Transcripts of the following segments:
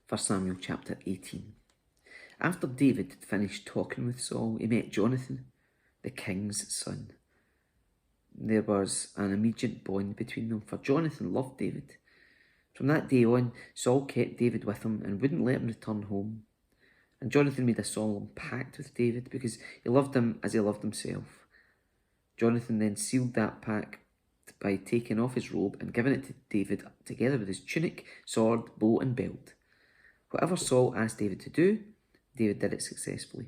1 Samuel chapter 18. After David had finished talking with Saul, he met Jonathan, the king's son. There was an immediate bond between them, for Jonathan loved David. From that day on, Saul kept David with him and wouldn't let him return home. And Jonathan made a solemn pact with David because he loved him as he loved himself. Jonathan then sealed that pact by taking off his robe and giving it to David together with his tunic, sword, bow and belt. Whatever Saul asked David to do, David did it successfully.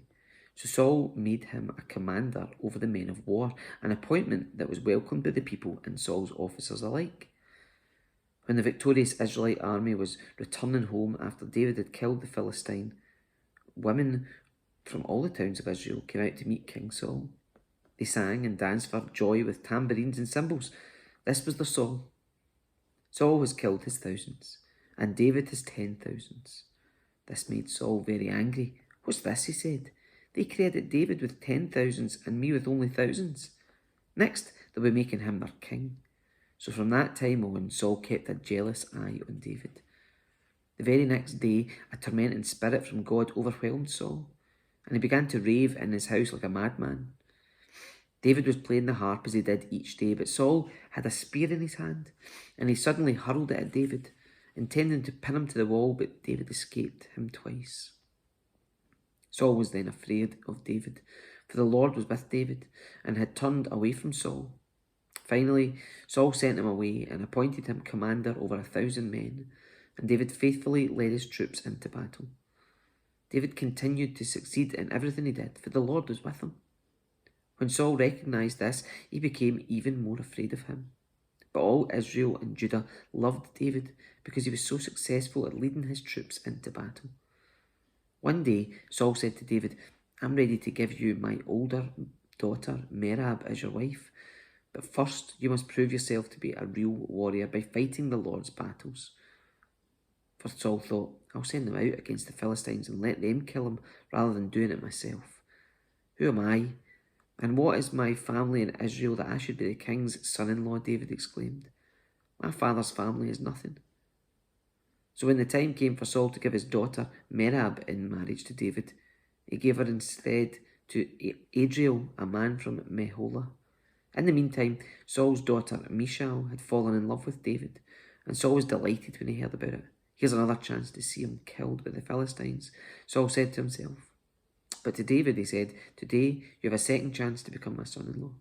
So Saul made him a commander over the men of war, an appointment that was welcomed by the people and Saul's officers alike. When the victorious Israelite army was returning home after David had killed the Philistine, women from all the towns of Israel came out to meet King Saul. They sang and danced for joy with tambourines and cymbals. This was their song. Saul has killed his thousands, and David his 10,000s. This made Saul very angry. What's this, he said. They credit David with 10,000s and me with only thousands. Next, they'll be making him their king. So from that time on, Saul kept a jealous eye on David. The very next day, a tormenting spirit from God overwhelmed Saul, and he began to rave in his house like a madman. David was playing the harp as he did each day, but Saul had a spear in his hand, and he suddenly hurled it at David, intending to pin him to the wall, but David escaped him twice. Saul was then afraid of David, for the Lord was with David, and had turned away from Saul. Finally, Saul sent him away and appointed him commander over 1,000 men, and David faithfully led his troops into battle. David continued to succeed in everything he did, for the Lord was with him. When Saul recognised this, he became even more afraid of him. But all Israel and Judah loved David because he was so successful at leading his troops into battle. One day, Saul said to David, I'm ready to give you my older daughter, Merab, as your wife. But first, you must prove yourself to be a real warrior by fighting the Lord's battles. For Saul thought, I'll send them out against the Philistines and let them kill him rather than doing it myself. Who am I? And what is my family in Israel that I should be the king's son-in-law? David exclaimed. My father's family is nothing. So when the time came for Saul to give his daughter Merab in marriage to David, he gave her instead to Adriel, a man from Meholah. In the meantime, Saul's daughter Michal had fallen in love with David, and Saul was delighted when he heard about it. Here's another chance to see him killed by the Philistines, Saul said to himself. But to David he said, today you have a second chance to become my son-in-law.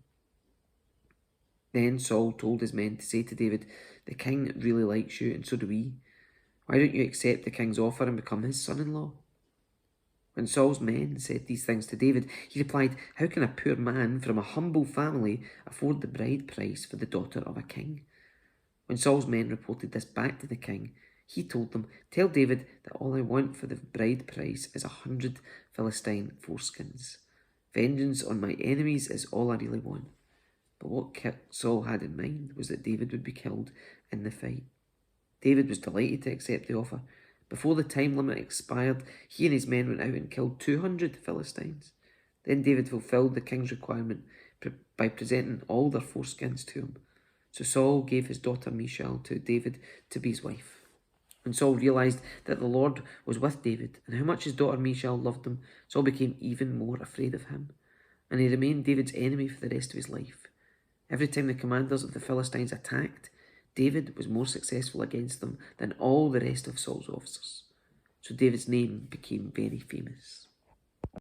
Then Saul told his men to say to David, the king really likes you, and so do we. Why don't you accept the king's offer and become his son-in-law? When Saul's men said these things to David, he replied, how can a poor man from a humble family afford the bride price for the daughter of a king? When Saul's men reported this back to the king, he told them, tell David that all I want for the bride price is 100 Philistine foreskins. Vengeance on my enemies is all I really want. But what Saul had in mind was that David would be killed in the fight. David was delighted to accept the offer. Before the time limit expired, he and his men went out and killed 200 Philistines. Then David fulfilled the king's requirement by presenting all their foreskins to him. So Saul gave his daughter Michal to David to be his wife. When Saul realised that the Lord was with David and how much his daughter Michal loved him, Saul became even more afraid of him, and he remained David's enemy for the rest of his life. Every time the commanders of the Philistines attacked, David was more successful against them than all the rest of Saul's officers. So David's name became very famous.